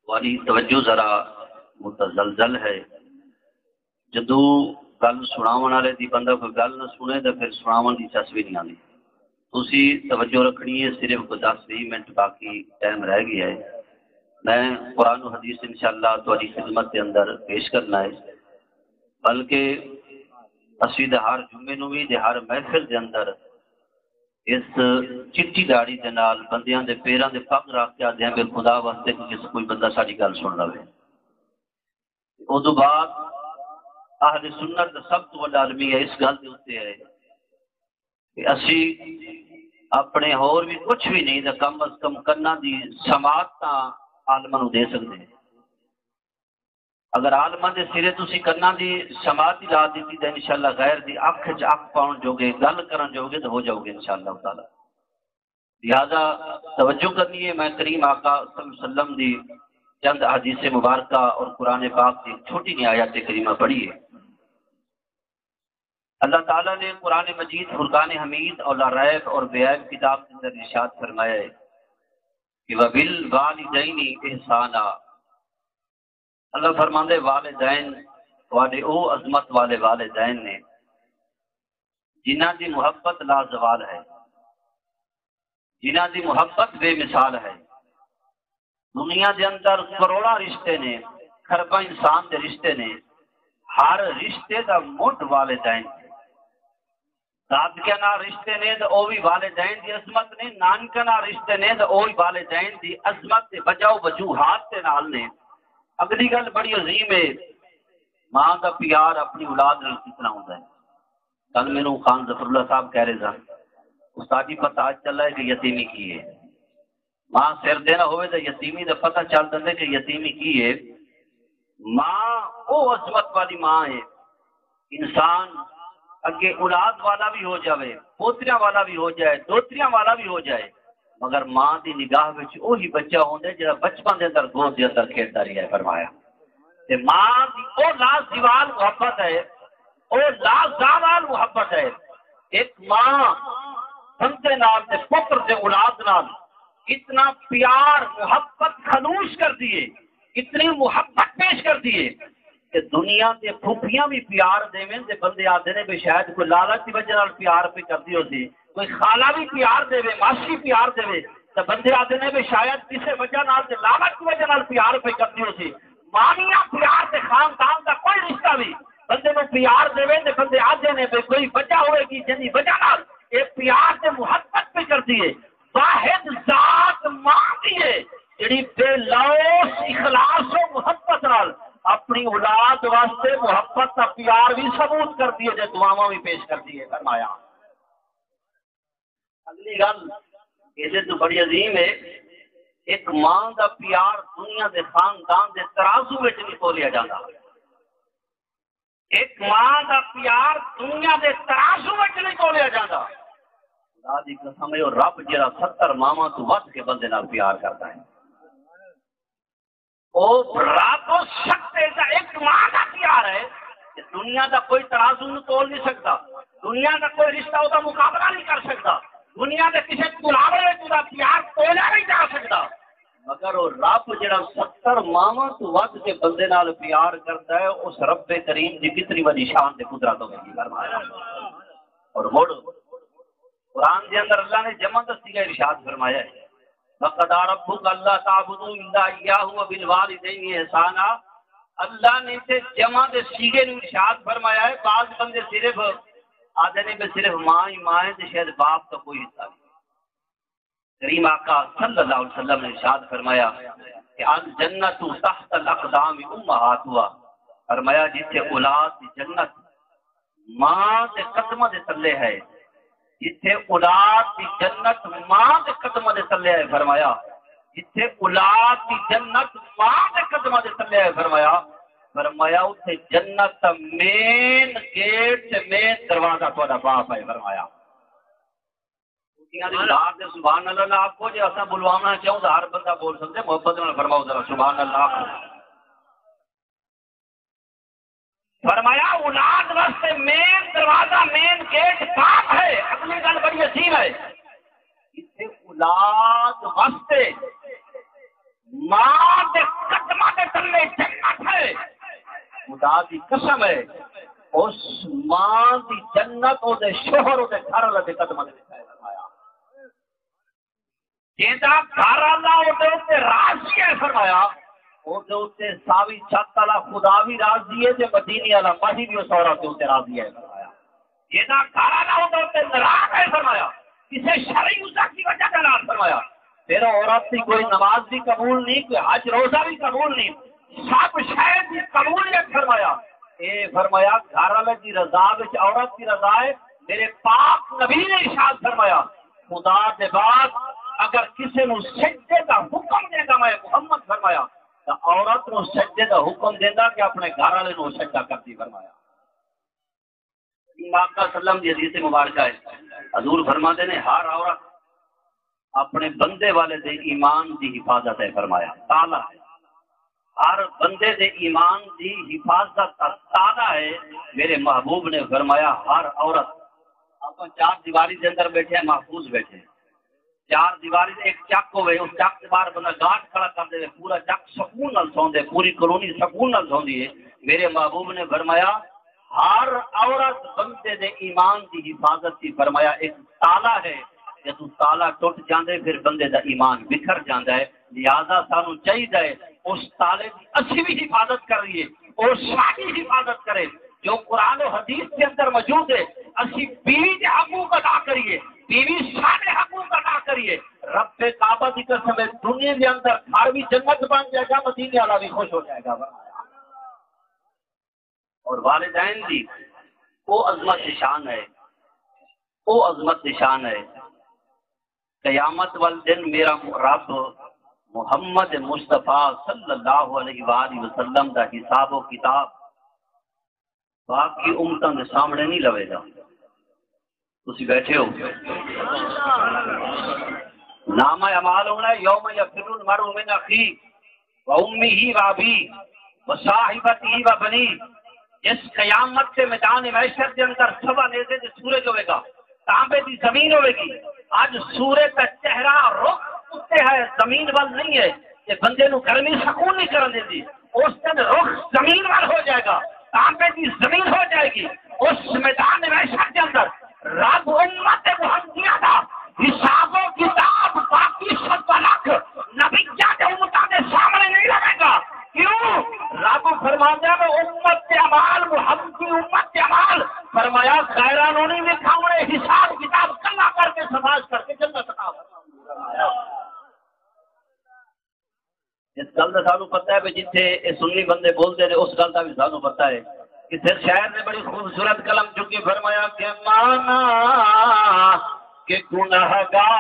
والی توجہ ذرا متزلزل ہے. جدو گل سناون والے دی بندہ کوئی گل نہ سنے تو پھر سناون دی چس بھی نہیں آتی. تسی توجہ رکھنی ہے، صرف 10-20 منٹ باقی ٹائم رہ گیا ہے. میں قرآن و حدیث انشاءاللہ تہاڈی خدمت کے اندر پیش کرنا ہے، بلکہ اسی دے ہر جمعے نو بھی دے ہر محفل دے اندر اس چٹی داڑی دے نال بندیاں دے پیراں دے پگ رکھ کے آدھے کہ خدا واسطے کوئی بندہ ساری گل سن لے. ادو بعد اہل سنت کا سب تو بڑا عالمی ہے اس گل کے اتنے ہے کہ اسی اپنے اور بھی کچھ بھی نہیں تو کم از کم کرنا دی سماعت تا عالماں نو دے سکتے ہیں. اگر عالماں دے سرے تسی کرنا دی سماعت لا دیتی تو انشاءاللہ غیر دی اکھ چ اکھ پاؤن جوگے گل کرن جوگے تو ہو جاؤ گے انشاءاللہ تعالی. لہذا توجہ کرنی ہے. میں کریم آقا صلی اللہ علیہ وسلم دی چند حدیث مبارکہ اور قرآن پاک کی چھوٹی سی آیات کریمہ پڑھی ہے. اللہ تعالیٰ نے قرآن مجید فرقان حمید اور لا ریب اور بے عیب کتاب کے اندر ارشاد فرمایا ہے کہ وَبِالْوَالِدَيْنِ إِحْسَانًا. اللہ فرماندے والدین والے او عظمت والے والدین نے جنہ دی محبت لا زوال ہے، جنہ دی محبت بے مثال ہے. دنیا دے اندر کروڑا رشتے نے، خرباں انسان دے رشتے نے، ہر رشتے دا مڈ والدین نے. دادکے نال رشتے نے تو وہ بھی والدین دی عظمت نے، نانکے نال رشتے نے تو وہ بھی والدین دی عظمت دے بجاؤ وجوہات دے نال نے. اگلی گل بڑی عظیم ہے، ماں کا پیار اپنی اولاد نال کتنا ہوتا ہے. کل میرے خان ظفر اللہ صاحب کہہ رہے تھے استادی پتہ آج چل رہا ہے کہ یتیمی کی ہے. ماں سر دینا ہوئے تو یتیمی دا پتہ چل دے کہ یتیمی کی ہے. ماں وہ عظمت والی ماں ہے. انسان اگے اولاد والا بھی ہو جائے، پوتریاں والا بھی ہو جائے، دوتریاں والا بھی ہو جائے، مگر ماں دی نگاہ وچ وہی بچہ ہوندا ہے جڑا بچپن دے اندر گود دے اندر کھیلتا رہیا ہے. فرمایا تے ماں دی او لازوال محبت ہے، او لازوال محبت ہے. ایک ماں بندے نال تے پتر تے اولاد نال اتنا پیار محبت خلوص کر دیے، اتنی محبت پیش کر دیے کہ دنیا کے پھوپھیاں بھی پیار دیویں تے بندے آتے نے بھی شاید کوئی لالچ کی وجہ نال پیار پہ کرتی ہوتی، کوئی خالہ بھی پیار دے، ماسی پیار دے تو بندے آتے نے بھی شاید کسی وجہ نال تے لالچ کی وجہ نال پیار پہ کرتی ہوتی. مانیاں پیار تے خاندان کا کوئی رشتہ بھی بندے کو پیار دے تے بندے آتے نے بھی کوئی وجہ ہوئے گی جنی وجہ نال یہ پیار تے محبت پہ کرتی ہے. واحد ذات ماں دی ہے جڑی بے لوث اخلاص و محبت نال اپنی اولاد واسطے محبت کا پیار بھی ثبوت کرتی ہے، جو دعاواں بھی پیش کرتی ہے. فرمایا اگلی گل اسے تو بڑی عظیم ہے. ایک ماں کا پیار دنیا دے خاندان دے ترازو وچ نہیں تولیا جاتا. ایک ماں کا پیار دنیا دے ترازو وچ نہیں تولیا جاتا. خدا دی قسم ہے رب جڑا 70 ماواں تو ود کے بندے نال پیار کرتا ہے، وہ رب سکتے کا ایک ماں کا پیار ہے کہ دنیا کا کوئی ترازو نہ تول نہیں سکتا، دنیا کا کوئی رشتہ وہ مقابلہ نہیں کر سکتا، دنیا کے کسی تلاوے کا پیار تولا نہیں جا سکتا. مگر وہ رب جڑا 70 ماواں تو ود کے بندے نال پیار کرتا ہے اس رب کریم کی کتنی بڑی شان تے قدرت ہوگی. فرمایا اور مڑ قرآن کے اندر اللہ نے جمع دستی کا ارشاد فرمایا ہے وَقَضَىٰ رَبُّكَ أَلَّا تَعْبُدُوا إِلَّا إِيَّاهُ وَبِالْوَالِدَيْنِ إِحْسَانًا. اللہ نے تے جمع دے سیغے نو ارشاد فرمایا ہے. بعض بندے صرف آدھے نے کہ صرف ماں ہی ماں ہے تے شاید باپ کا کوئی حصہ نہیں. کریم آقا صلی اللہ علیہ وسلم نے ارشاد فرمایا کہ الجنت تحت الاقدام امہاتها. فرمایا جتھے اولاد کی جنت ماں کے قدموں دے تلے ہے، جتھے اولاد کی جنت ماں کے قدموں دے تلے ہے. فرمایا جتھے اولاد کی جنت ماں کے قدموں دے تلے ہے. فرمایا اتنے جنت مین گیٹ سے مین دروازہ تھوڑا باپ ہے. فرمایا سبحان اللہ آپ کو جی اصا بلوانا چاہوں تو ہر بندہ بول سکتے، محبت میں فرماؤ ذرا سبحان اللہ. فرمایا اولاد واسطے مین دروازہ مین گیٹ باپ ہے. اگلی گل بڑی عظیم ہے، اسے اولاد واسطے ماں کے خدا دی قسم ہے اس ماں دی جنت او دے شوہر او دے گھر والے دے قدماں تے فرمایا جیندا گھر والا او دے اوتے راضی ہے فرمایا او دے اوتے ساوی چھت والا خدا بھی راضی ہے تے مدینے والا ماہی بھی اس عورت دے اوتے راضی ہے فرمایا جیندا گھر والا او دے اوتے ناراض ہے فرمایا کسے شرعی وجہ کی وجہ سے ناراض فرمایا پھر عورت کی کوئی نماز بھی قبول نہیں کوئی حج روزہ بھی قبول نہیں سب شاید بھی قبولیت فرمایا اے فرمایا گھر والے کی رضا وچ عورت کی رضا ہے میرے پاک نبی نے ارشاد فرمایا خدا دے بعد اگر کسی نو سجدے کا حکم دیندا میں محمد فرمایا تو عورت نو سجدے کا حکم دیندا کہ اپنے گھر والے نو سجدہ کرتی فرمایا امام کا سلام دی حدیث مبارکہ ہے حضور فرماتے ہیں ہر عورت اپنے بندے والے دے ایمان دی حفاظت ہے فرمایا تالا ہے ہر بندے دے ایمان دی حفاظت کا تالا ہے میرے محبوب نے فرمایا ہر عورت آپ چار دیواری دے اندر بیٹھے ہیں محفوظ بیٹھے ہیں چار دیواری ایک چک ہوئے اس چک کے باہر بندہ گاٹ کھڑا کر دے پورا چک سکون نال سوندے پوری کالونی سکون نال سوندی ہے میرے محبوب نے فرمایا ہر عورت بندے دے ایمان دی حفاظت کی فرمایا ایک تالا ہے جب تالا ٹوٹ جاندے پھر بندے دا ایمان بکھر جاندا ہے لہذا سانو چاہیے اس تالے کی اچھی بھی حفاظت کر رہی ہے اور شاہی حفاظت کرے جو قرآن و حدیث کے اندر موجود ہے اسی بیوی کے حقوق ادا کریے بیوی سارے حقوق ادا کریے رب کعبہ کی قسم ہے دنیا کے اندر گھر بھی جنت بن جائے گا مدینے والا بھی خوش ہو جائے گا اور والدین بھی وہ عظمت شان ہے وہ عظمت شان ہے قیامت والدن میرا رب محمد مصطفیٰ صلی اللہ علیہ وآلہ وسلم دا حساب و کتاب باقی امتوں کے سامنے نہیں لوے گا تسی بیٹھے ہو نام اعمال ہونا ہے یوم یفر المرء من اخیہ و امہ و ابیہ و صاحبتہ و بنیہ اس قیامت کے میدان محشر کے اندر سوا نیزے سے سورج ہوئے گا تانبے کی زمین ہوئے گی آج سورج کا چہرہ رخ اٹھتے ہے زمین وال نہیں ہے کہ بندے نو گرمی سکون نہیں کرنے دی اس دن رخ زمین وال ہو جائے گا تانبے کی زمین ہو جائے گی اس میدان محشر کے اندر رب امت محمدیہ دا حساب و کتاب باقی 70 لاکھ نبی کے امتوں کے سامنے نہیں لگے گا کیوں رب فرماتا ہے امت کے اعمال محمد کی امت کے اعمال فرمایا خیرانوں نے دکھاؤں حساب کتاب کلا کر کے سماج کر کے جنت عطا فرمایا اس گل کا سانو پتہ ہے جتھے سنی بندے بولتے ہیں اس گل کا بھی سانو پتہ ہے کسی شاعر نے بڑی خوبصورت قلم چکی فرمایا کہ مانا کہ گنہگار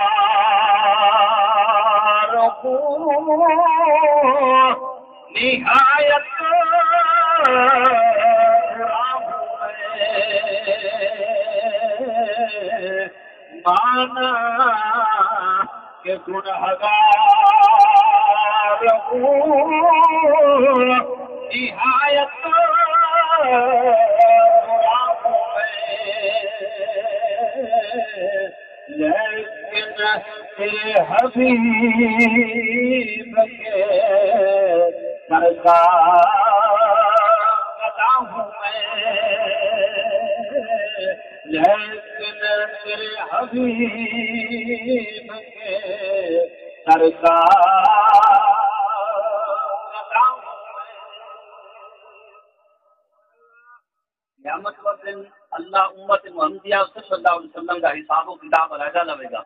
نہایت مانا کہ گنہگار نہایت لیکن تیرے حبیب کے سرکار ہوں میں لیکن تیرے حبیب کے سرکار قیامت والے دن اللہ امت محمدیہ صلی اللہ علیہ وسلم کا حساب و کتاب علیحدہ لوے گا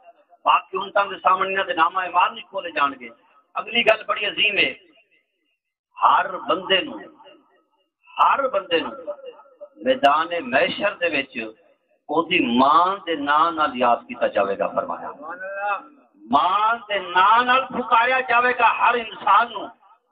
باقی ان کے سامنے دے نامہ اعمال نہیں کھولے جان گے اگلی گل بڑی عظیم ہے ہر بندے نو میدان محشر دے وچ او دی ماں دے نام نال یاد کیتا جاوے گا فرمایا ماں دے نام نال پکاریا جاوے گا ہر انسان نو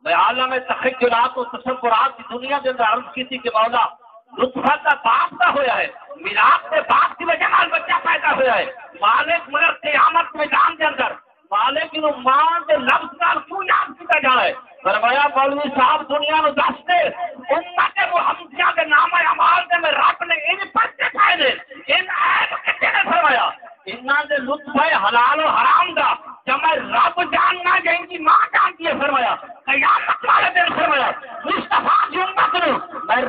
میں عالم تخیلات و تصورات کی دنیا کے اندر عرض کی تھی کہ مولا لطفہ کا باپ کا ہویا ہے میراث کے باپ کی وجہ سے بچہ پیدا ہویا ہے مالک مگر قیامت میدان کے اندر مالک نو ماں دے لفظ نال کیوں یاد کیتا جا ہے فرمایا مولوی صاحب دنیا نو دس دے امت محمدیہ کے نام اعمال دے میں رب نے ان پرچے پائے نے ان عیب کتے نے فرمایا انہاں دے لطف ہے حلال و حرام دا جب میں رب جاننا جائیں کی ماں جانتی ہے فرمایا قیامت والے دن فرمایا مصطفیٰ کی امت نو میں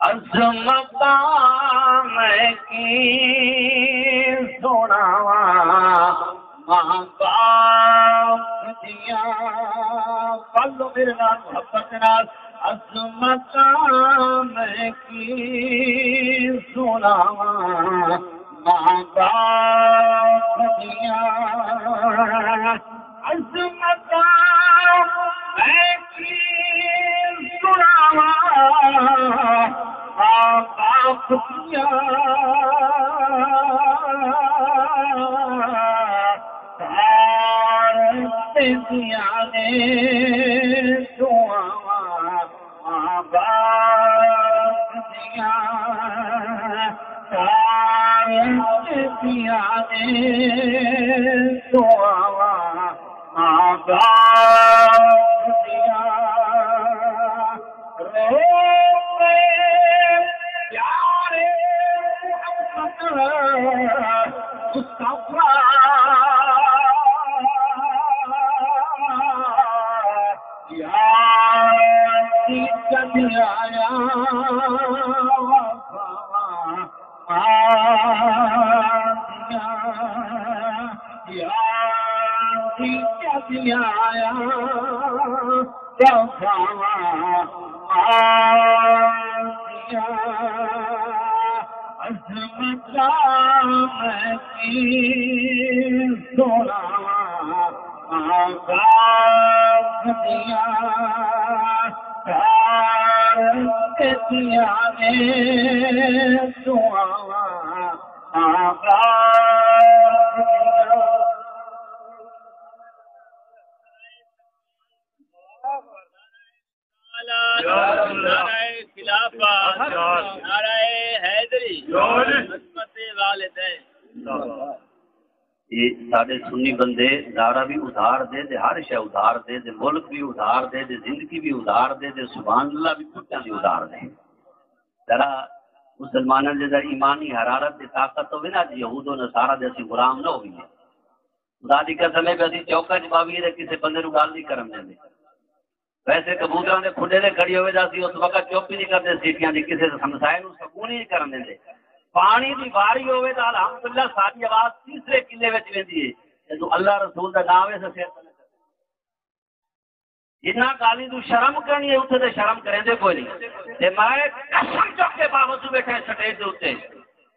عظمتاں میں کی سناوا ماں باپ دیا پلو میرے نال محبت نال عظمتاں میں کی سناوا ماں باپ دیا عظمتاں میں کی سناوا ماں باپ دیا دیا نے دعا ماں باپ دیا دیا نے دعا ماں باپ دیا پیارے مصطفیٰ آیا ساڈے سنی بندے دارا بھی ادھار دے دے ہر شے ادھار دے دے ملک بھی ادھار دے دے زندگی بھی ادھار دے دے سبحان اللہ بھی کتنا بھی ادھار دے ذرا مسلمانوں دے در ایمانی حرارت دے طاقت ہوئے نا یہود و نصارہ دے اسی غلام نہ ہوئی ہے خدا دی قسم ہے کہ اسی چوکا جباوی دے کسی بندے نو گال نہیں کرن دے ویسے کبوتراں دے کھڈے دے کھڑی ہوئے جاسی اس وقت چوپی نہیں کرتے سیٹیاں دی کسی ہمسائے نو سکون نہیں کرن دے پانی دی باری ہوئے تو الحمدللہ ساری آواز تیسرے قلعے وچ ویندی ہے تو اللہ رسول دا نام ہے سر جنہ گالی تو شرم کرنی ہے اتنے تو شرم کریں دے کوئی نہیں تے میں قسم چک کے باوجود بیٹھے سٹیج دے اوتے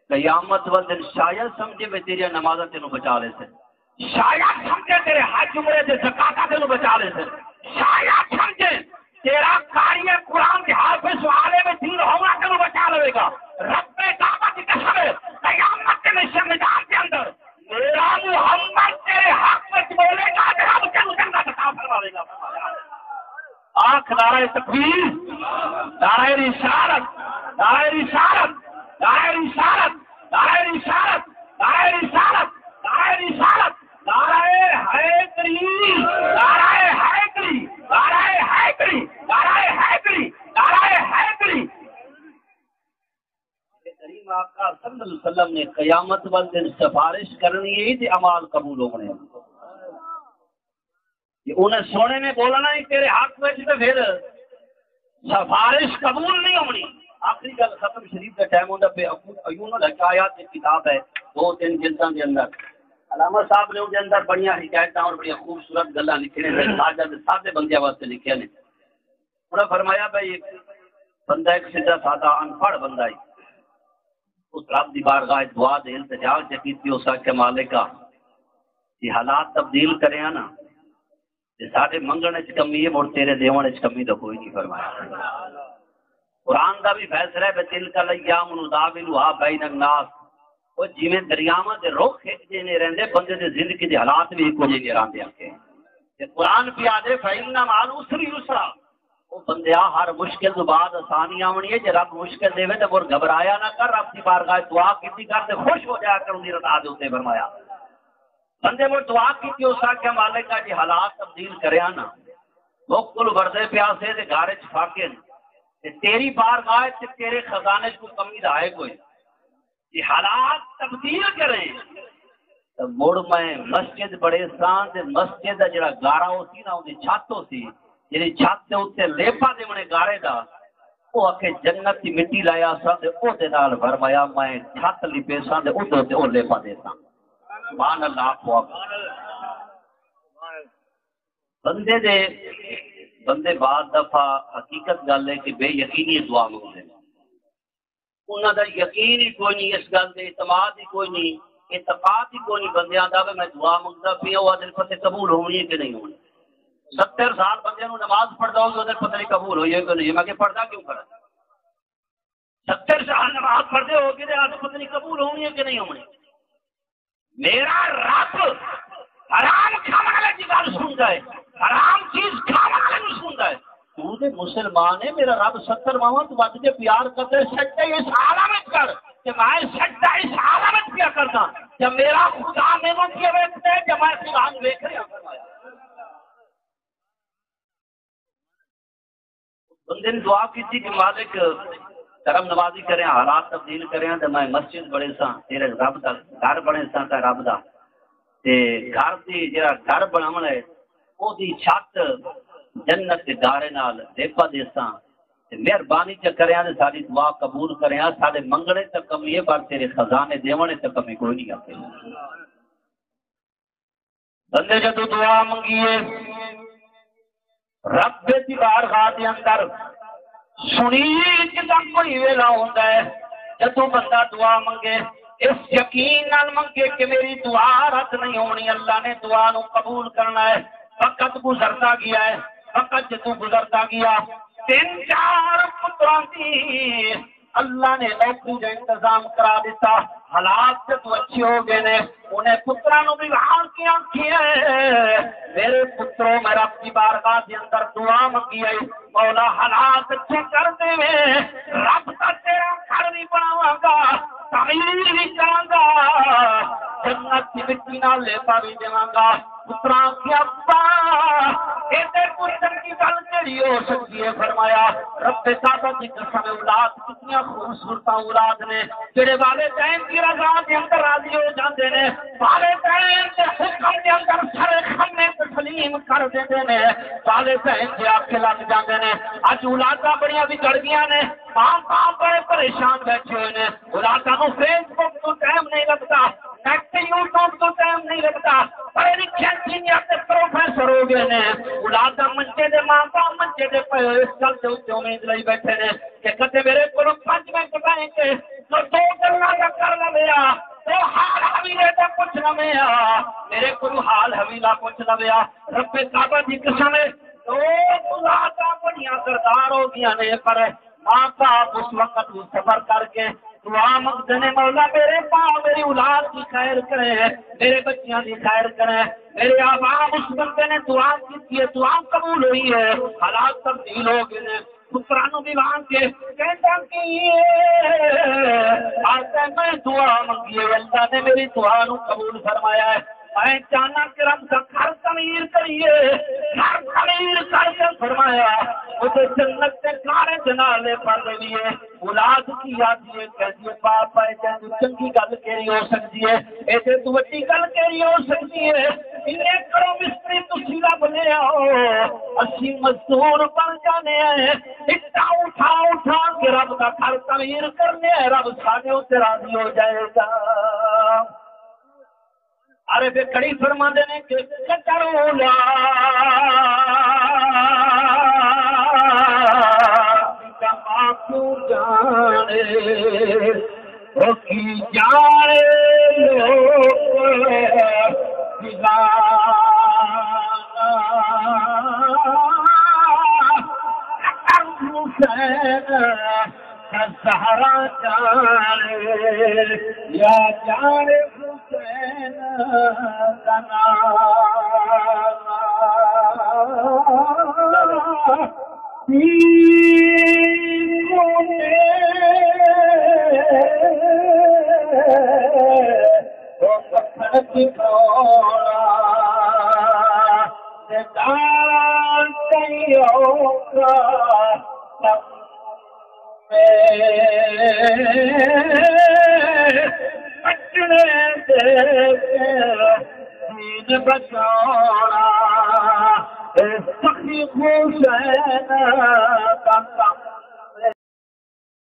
قیامت والے دن شاید سمجھے میں تیری نماز تینوں بچا لے سے شاید سمجھے تیرے حج عمرے تے زکات تینوں بچا لے سے شاید سمجھے تیرا قاری قرآن کے حافظ سوالے میں دین ہونا تینوں بچا لے گا رب کعبہ کی قسم ہے قیامت کے میدان کے اندر میرا محمد تیرے حق میں بولے گا رب تینوں جنت عطا فرمائے گا آنکھ نعرہ تکبیر نعرہ رسالت نعرہ رسالت نعرہ رسالت نعرہ رسالت نعرہ رسالت نعرہ رسالت نعرہ حیدری نعرہ حیدری نعرہ حیدری نعرہ حیدری نعرہ حیدری کریم آقا صلی اللہ علیہ وسلم نے قیامت والے دن سفارش کرنی ہے تے اعمال قبول ہونے انہیں سونے نے بولنا ہی تیرے حق میں تو پھر سفارش قبول نہیں ہونی آخری گل ختم شریف کا ٹائم ہوتا پہ ایون الحکایات کی کتاب ہے 2-3 جلدوں کے اندر علامہ صاحب نے ان کے اندر بڑی حکایت اور بڑی خوبصورت گلاں لکھنے ہیں سادے بندے واسطے لکھے نے انہوں نے فرمایا بھائی بندہ ایک سیدھا سادہ انپڑھ بندہ ہی اس رب دی بارگاہ دعا دے التجا کی اس کے مالکا یہ حالات تبدیل کرے نا سارے منگنے چ کمی ہے اور تیرے دیونے چ کمی تو کوئی نہیں فرمایا قرآن دا بھی فیصلہ ہے بتل کا لیام نداولھا بین الناس وہ جویں دریاواں دے رخ کھچدے نے رہندے بندے دے زندگی دے حالات بھی ایک جے رہندے ہیں تے قرآن پیا دے فإن مع العسر یسرا وہ بندیا ہر مشکل تو بعد آسانی آونی ہے جے رب مشکل دے تے اور گھبرایا نہ کر رب دی بارگاہ دعا کیتی کر تے خوش ہو جایا کر دی رضا دے اوتے فرمایا بندے وہ دعا کی اس کا مالک کا جی حالات تبدیل کریا نا مکل وردے پیاسے تے گھر چ فاقے تیری بارگاہ تے تیرے خزانے کو کمی دا ہے کوئی یہ حالات تبدیل کریں تو مڑ میں مسجد بڑے سان تے مسجد دا جڑا گارا ہوتی نا اودی چھت ہوتی جی چھت کے اتنے لیپا دے گارے دا وہ آ کے جنت کی مٹی لایا سا تے او دے نال فرمایا میں چھت لپے سا تے ادھر تے او لیپا دیتا سبحان اللہ کو بندے بعد دفعہ حقیقت گل ہے کہ بے یقینی دعا منگتے ہیں انہوں دا یقین ہی کوئی نہیں اس گل دے اعتماد ہی کوئی نہیں اعتقاد ہی کوئی نہیں بندیاں دا میں دعا منگتا پیا وہ دل پتے قبول ہونی ہے کہ نہیں ہونی 70 سال بندے نو نماز پڑھتا ہو دل پتہ نہیں قبول ہوئی ہے کہ نہیں میں کہ پڑھتا کیوں کرا 70 سال نماز پڑھتے ہو کہ آج پتہ نہیں قبول ہونی ہے کہ نہیں ہونی میرا رب حرام کھانے والے کی گل سنتا ہے حرام چیز کھانے والے سنتا ہے تو دے مسلمان ہے میرا رب 70 ماواں تو بچ کے پیار کرتے سجدہ اس عالمت کر کہ میں سجدہ اس عالمت کیا کرتا جب میرا خدا میں وہ کیا ویکھتے ہیں جب میں قرآن دیکھ رہا ہوں بندے نے دعا کی تھی کہ مالک کرم نوازی کریں حالات تبدیل کریں تو میں مسجد بڑے سا تیرے رب دا گھر بنے سا تے رب دا تے گھر دی جڑا گھر بناونا ہے او دی چھت جنت کے دارے نال دیپا دیساں تے مہربانی چ کریاں تے ساری دعا قبول کریاں سارے منگنے تے کمی ہے پر تیرے خزانے دیونے تے کمی کوئی نہیں آتے بندے جدو دعا منگیے رب دی بارگاہ دے اندر سنی جدا کوئی ویلا ہوندا ہے جدو بندہ دعا منگے اس یقین نال منگے کہ میری دعا رد نہیں ہونی اللہ نے دعا نو قبول کرنا ہے وقت گزرتا گیا ہے وقت جدو گزرتا گیا 3-4 پتراں دی اللہ نے نوکری کا انتظام کرا دیتا حالات جدو اچھے ہو گئے نے انہیں پتراں نو بھی وہاں کیا میرے پتروں میں رب کی بارگاہ کے اندر دعا منگی ہے مولا حالات اچھے کر دے رب کا تیرا گھر نہیں بناواں گا تعمیر بھی کراں گا جنت کی مٹی نال لیپا بھی دیواں گا پتراں کے ابا ایسے پتر کی گل کیڑی ہو سکتی ہے فرمایا رب کعبہ کی قسم اولاد کتنی خوبصورت اولاد نے جڑے والدین کی رضا کے اندر راضی ہو جاندے نے والدین کے حکم کے اندر سر خمے تسلیم کر دیندے نے والدین کے آکھے لگ جاندے نے اج اولاداں بڑیاں بگڑ گئیاں نے ماں باپ بڑے پریشان بیٹھے ہوئے نے اولاداں کو فیس بک تو ٹائم نہیں لگتا یوٹیوب تو ٹائم نہیں لگتا پڑھے لکھے انجینئر تے پروفیسر ہو گئے نے اولاداں منچے دے ماں باپ منچے دے پے اس گل تے اوتے امید لئی بیٹھے نے کہ کتے میرے کولوں 5 منٹ پائیں گے تو 2 گلاں کر لویا تو حال حویلے تے پوچھ لویا میرے کولوں حال حویلا پوچھ لویا رب کعبہ دی قسم ہے تو اولاداں بڑیاں کردار ہو گیا نے پر ماں باپ اس وقت صبر کر کے دعا منگتے ہیں مولا میرے ماں میری اولاد کی خیر کرے میرے بچیاں کی خیر کرے میرے آبا اس بندے نے دعا کی ہے دعا قبول ہوئی ہے حالات تبدیل ہو گئے ہیں پترانوں بھی وہاں کے کہتا کہ آج میں دعا منگی ہے اللہ نے میری دعا نو قبول فرمایا ہے میں چاہنا کہ رب کا گھر تعمیر کریے گھر تعمیر کر کے فرمایا مجھے جنت کے کارے جنالے پر دیے اولاد کی آتی ہے کہتی ہے باپ ہے تو چنگی گل کیری ہو سکتی ہے ایسے تو وڈی گل کیری ہو سکتی ہے انہیں کرو مستری تسی رب لے آؤ اسی مزدور بن جانے ہیں اٹھا اٹھا کے رب کا گھر تعمیر کرنے ہیں رب ساڈے اوتے راضی ہو جائے گا ارے بے کڑی فرما دینے کہ کرولا کیوں جانے وہ کی جانے لوگ سہارا جانے یا جانے حسین کنا بچانا حسین کا